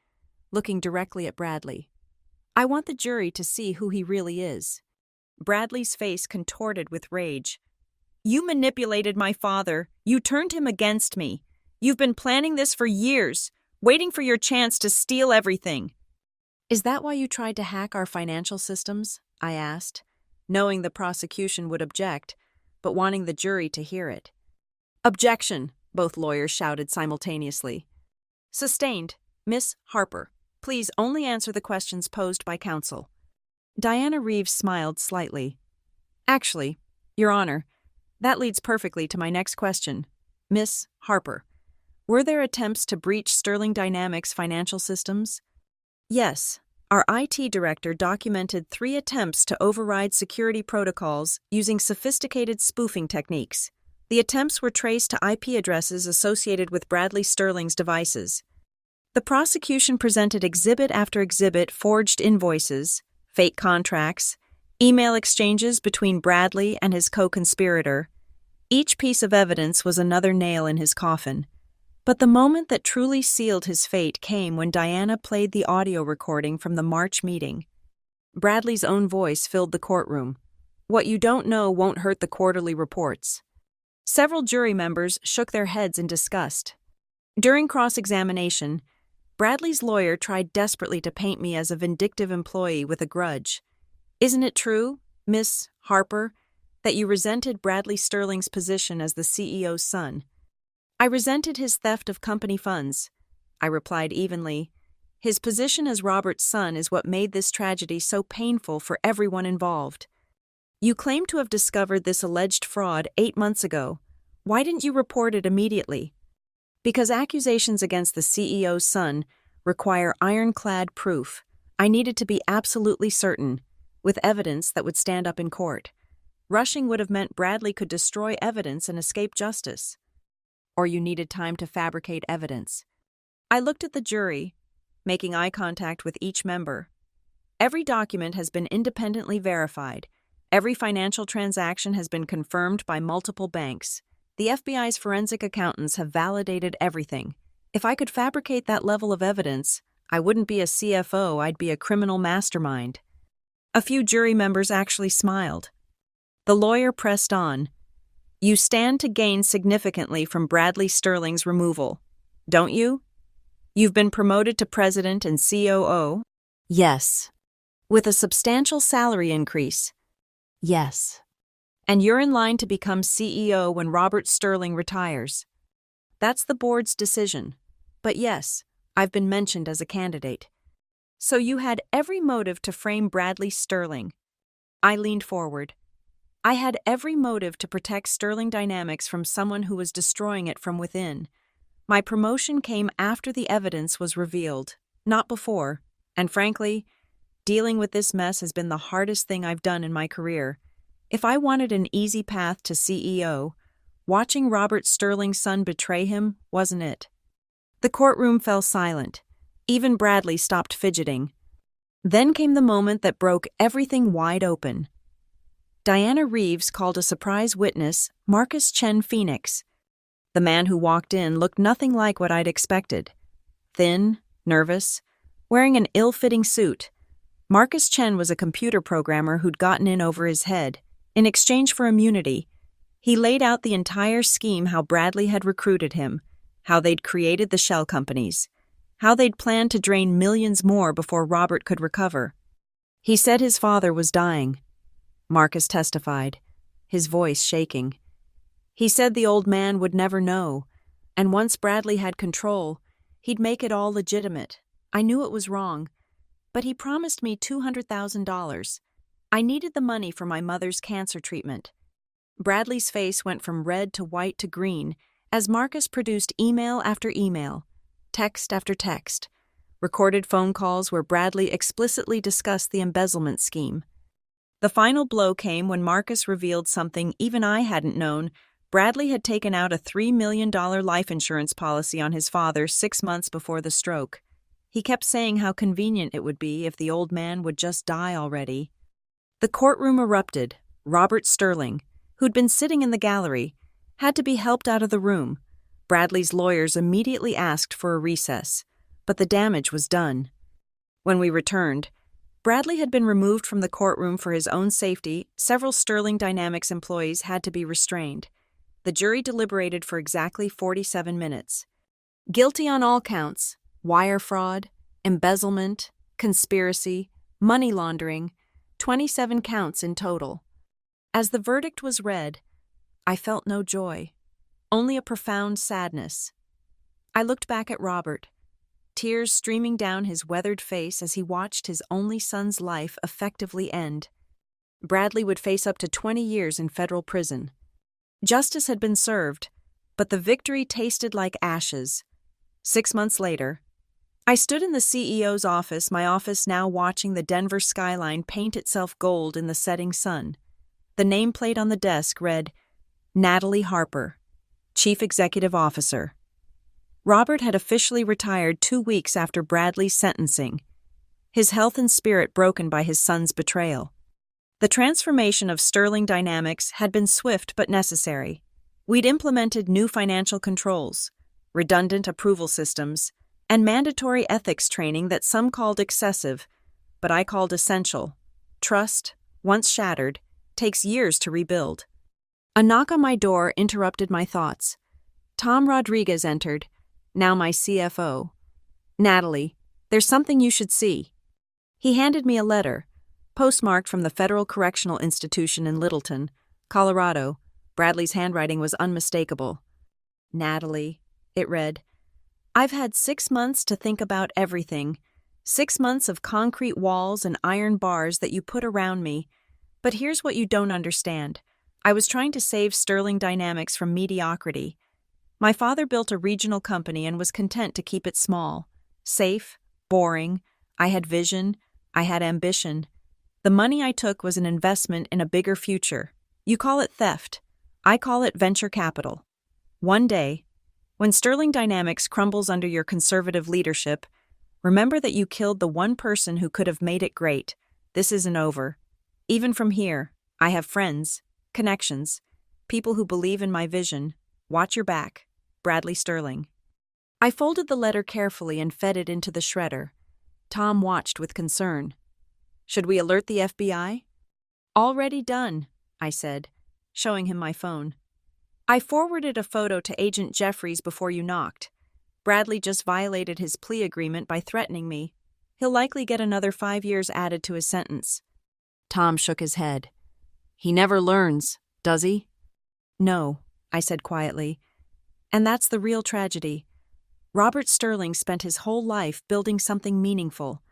looking directly at Bradley. I want the jury to see who he really is. Bradley's face contorted with rage. You manipulated my father. You turned him against me. You've been planning this for years, waiting for your chance to steal everything. Is that why you tried to hack our financial systems? I asked, knowing the prosecution would object, but wanting the jury to hear it. Objection, both lawyers shouted simultaneously. Sustained. Miss Harper, please only answer the questions posed by counsel. Diana Reeves smiled slightly. Actually, Your Honor, that leads perfectly to my next question. Miss Harper, were there attempts to breach Sterling Dynamics' financial systems? Yes. Our IT director documented 3 attempts to override security protocols using sophisticated spoofing techniques. The attempts were traced to IP addresses associated with Bradley Sterling's devices. The prosecution presented exhibit after exhibit: forged invoices, fake contracts, email exchanges between Bradley and his co-conspirator. Each piece of evidence was another nail in his coffin. But the moment that truly sealed his fate came when Diana played the audio recording from the March meeting. Bradley's own voice filled the courtroom. "What you don't know won't hurt the quarterly reports." Several jury members shook their heads in disgust. During cross-examination, Bradley's lawyer tried desperately to paint me as a vindictive employee with a grudge. "Isn't it true, Miss Harper, that you resented Bradley Sterling's position as the CEO's son?" "I resented his theft of company funds," I replied evenly. "His position as Robert's son is what made this tragedy so painful for everyone involved." "You claim to have discovered this alleged fraud 8 months ago. Why didn't you report it immediately?" "Because accusations against the CEO's son require ironclad proof. I needed to be absolutely certain, with evidence that would stand up in court. Rushing would have meant Bradley could destroy evidence and escape justice." "Or you needed time to fabricate evidence." I looked at the jury, making eye contact with each member. "Every document has been independently verified. Every financial transaction has been confirmed by multiple banks. The FBI's forensic accountants have validated everything. If I could fabricate that level of evidence, I wouldn't be a CFO, I'd be a criminal mastermind." A few jury members actually smiled. The lawyer pressed on. "You stand to gain significantly from Bradley Sterling's removal, don't you? You've been promoted to president and COO?" "Yes." "With a substantial salary increase?" "Yes." "And you're in line to become CEO when Robert Sterling retires?" "That's the board's decision. But yes, I've been mentioned as a candidate." "So you had every motive to frame Bradley Sterling?" I leaned forward. "I had every motive to protect Sterling Dynamics from someone who was destroying it from within. My promotion came after the evidence was revealed, not before, and frankly, dealing with this mess has been the hardest thing I've done in my career. If I wanted an easy path to CEO, watching Robert Sterling's son betray him wasn't it." The courtroom fell silent. Even Bradley stopped fidgeting. Then came the moment that broke everything wide open. Diana Reeves called a surprise witness, Marcus Chen Phoenix. The man who walked in looked nothing like what I'd expected. Thin, nervous, wearing an ill-fitting suit. Marcus Chen was a computer programmer who'd gotten in over his head. In exchange for immunity, he laid out the entire scheme: how Bradley had recruited him, how they'd created the shell companies, how they'd planned to drain millions more before Robert could recover. "He said his father was dying," Marcus testified, his voice shaking. "He said the old man would never know, and once Bradley had control, he'd make it all legitimate. I knew it was wrong, but he promised me $200,000. I needed the money for my mother's cancer treatment." Bradley's face went from red to white to green as Marcus produced email after email, text after text, recorded phone calls where Bradley explicitly discussed the embezzlement scheme. The final blow came when Marcus revealed something even I hadn't known. Bradley had taken out a $3 million life insurance policy on his father 6 months before the stroke. He kept saying how convenient it would be if the old man would just die already. The courtroom erupted. Robert Sterling, who'd been sitting in the gallery, had to be helped out of the room. Bradley's lawyers immediately asked for a recess, but the damage was done. When we returned, Bradley had been removed from the courtroom for his own safety. Several Sterling Dynamics employees had to be restrained. The jury deliberated for exactly 47 minutes. Guilty on all counts: wire fraud, embezzlement, conspiracy, money laundering, 27 counts in total. As the verdict was read, I felt no joy, only a profound sadness. I looked back at Robert, tears streaming down his weathered face as he watched his only son's life effectively end. Bradley would face up to 20 years in federal prison. Justice had been served, but the victory tasted like ashes. 6 months later, I stood in the CEO's office, my office now watching the Denver skyline paint itself gold in the setting sun. The nameplate on the desk read, Natalie Harper, Chief Executive Officer. Robert had officially retired 2 weeks after Bradley's sentencing, his health and spirit broken by his son's betrayal. The transformation of Sterling Dynamics had been swift but necessary. We'd implemented new financial controls, redundant approval systems, and mandatory ethics training that some called excessive, but I called essential. Trust, once shattered, takes years to rebuild. A knock on my door interrupted my thoughts. Tom Rodriguez entered, now my CFO. "Natalie, there's something you should see." He handed me a letter, postmarked from the Federal Correctional Institution in Littleton, Colorado. Bradley's handwriting was unmistakable. "Natalie," it read, "I've had 6 months to think about everything. 6 months of concrete walls and iron bars that you put around me. But here's what you don't understand. I was trying to save Sterling Dynamics from mediocrity. My father built a regional company and was content to keep it small. Safe, boring. I had vision. I had ambition. The money I took was an investment in a bigger future. You call it theft. I call it venture capital. One day, when Sterling Dynamics crumbles under your conservative leadership, remember that you killed the one person who could have made it great. This isn't over. Even from here, I have friends, connections, people who believe in my vision. Watch your back. Bradley Sterling." I folded the letter carefully and fed it into the shredder. Tom watched with concern. "Should we alert the FBI?" "Already done," I said, showing him my phone. "I forwarded a photo to Agent Jeffries before you knocked. Bradley just violated his plea agreement by threatening me. He'll likely get another 5 years added to his sentence." Tom shook his head. "He never learns, does he?" "No," I said quietly. "And that's the real tragedy. Robert Sterling spent his whole life building something meaningful,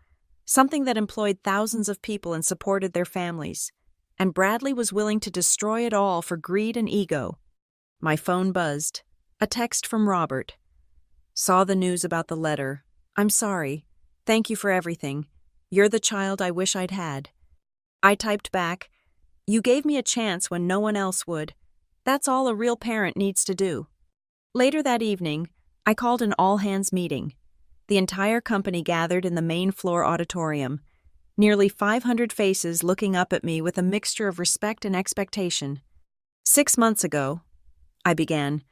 something that employed thousands of people and supported their families. And Bradley was willing to destroy it all for greed and ego." My phone buzzed. A text from Robert. "Saw the news about the letter. I'm sorry. Thank you for everything. You're the child I wish I'd had." I typed back, "You gave me a chance when no one else would. That's all a real parent needs to do." Later that evening, I called an all-hands meeting. The entire company gathered in the main floor auditorium, nearly 500 faces looking up at me with a mixture of respect and expectation. "6 months ago," I began,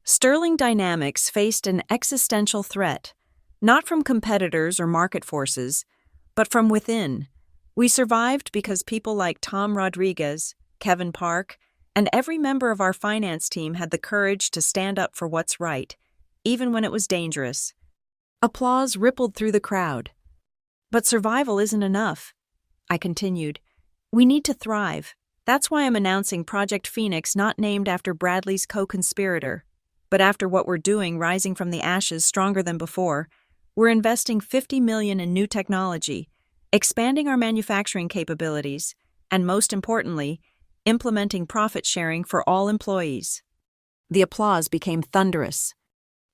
"Sterling Dynamics faced an existential threat, not from competitors or market forces, but from within. We survived because people like Tom Rodriguez, Kevin Park, and every member of our finance team had the courage to stand up for what's right, even when it was dangerous." Applause rippled through the crowd. "But survival isn't enough," I continued. "We need to thrive. That's why I'm announcing Project Phoenix, not named after Bradley's co-conspirator, but after what we're doing rising from the ashes stronger than before. We're investing $50 million in new technology, expanding our manufacturing capabilities, and most importantly, implementing profit sharing for all employees." The applause became thunderous.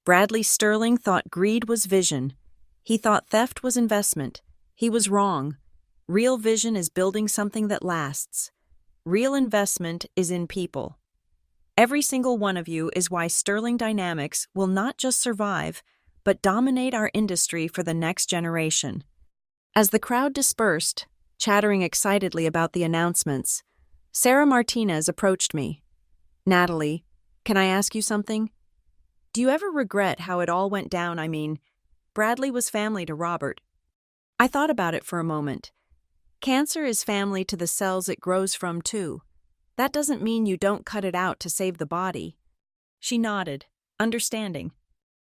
Bradley Sterling thought greed was vision. He thought theft was investment. He was wrong. Real vision is building something that lasts. Real investment is in people. Every single one of you is why Sterling Dynamics will not just survive, but dominate our industry for the next generation. As the crowd dispersed, chattering excitedly about the announcements, Sarah Martinez approached me. "Natalie, can I ask you something? Do you ever regret how it all went down? I mean, Bradley was family to Robert." I thought about it for a moment. Cancer is family to the cells it grows from, too. That doesn't mean you don't cut it out to save the body. She nodded, understanding.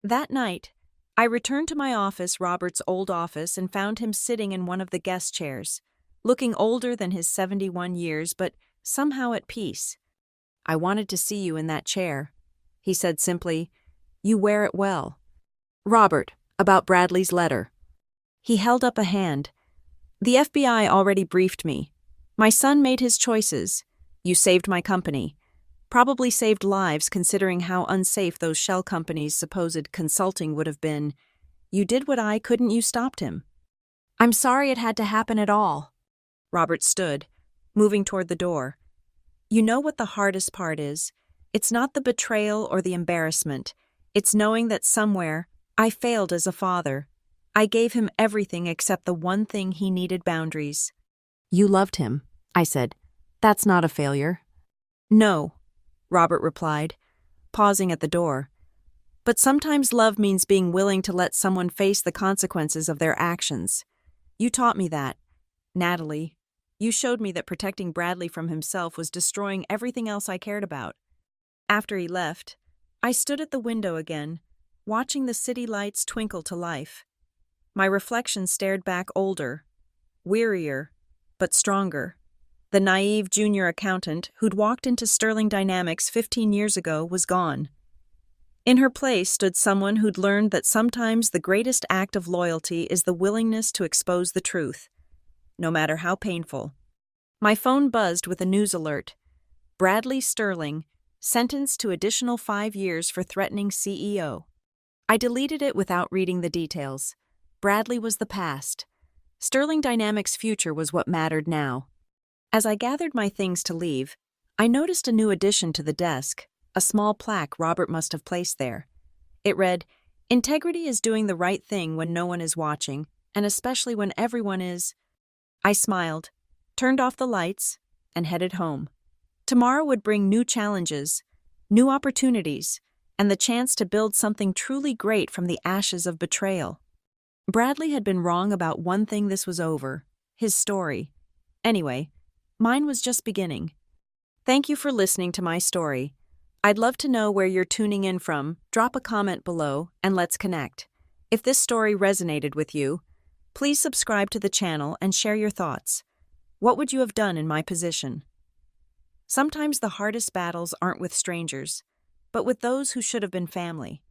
That night, I returned to my office, Robert's old office, and found him sitting in one of the guest chairs, looking older than his 71 years, but somehow at peace. "I wanted to see you in that chair," he said simply. "You wear it well." "Robert, about Bradley's letter." He held up a hand. "The FBI already briefed me. My son made his choices. You saved my company. Probably saved lives considering how unsafe those shell companies' supposed consulting would have been. You did what I couldn't, you stopped him." "I'm sorry it had to happen at all." Robert stood, moving toward the door. "You know what the hardest part is? It's not the betrayal or the embarrassment. It's knowing that somewhere I failed as a father. I gave him everything except the one thing he needed: boundaries. You loved him, I said. That's not a failure. No, Robert replied, pausing at the door. But sometimes love means being willing to let someone face the consequences of their actions. You taught me that, Natalie. You showed me that protecting Bradley from himself was destroying everything else I cared about. After he left, I stood at the window again, watching the city lights twinkle to life. My reflection stared back, older, wearier, but stronger. The naive junior accountant who'd walked into Sterling Dynamics 15 years ago was gone. In her place stood someone who'd learned that sometimes the greatest act of loyalty is the willingness to expose the truth, no matter how painful. My phone buzzed with a news alert. Bradley Sterling, sentenced to additional 5 years for threatening CEO. I deleted it without reading the details. Bradley was the past. Sterling Dynamics' future was what mattered now. As I gathered my things to leave, I noticed a new addition to the desk, a small plaque Robert must have placed there. It read, "Integrity is doing the right thing when no one is watching, and especially when everyone is." I smiled, turned off the lights, and headed home. Tomorrow would bring new challenges, new opportunities, and the chance to build something truly great from the ashes of betrayal. Bradley had been wrong about one thing: this was over, his story. Anyway, mine was just beginning. Thank you for listening to my story. I'd love to know where you're tuning in from. Drop a comment below and let's connect. If this story resonated with you, please subscribe to the channel and share your thoughts. What would you have done in my position? Sometimes the hardest battles aren't with strangers, but with those who should have been family.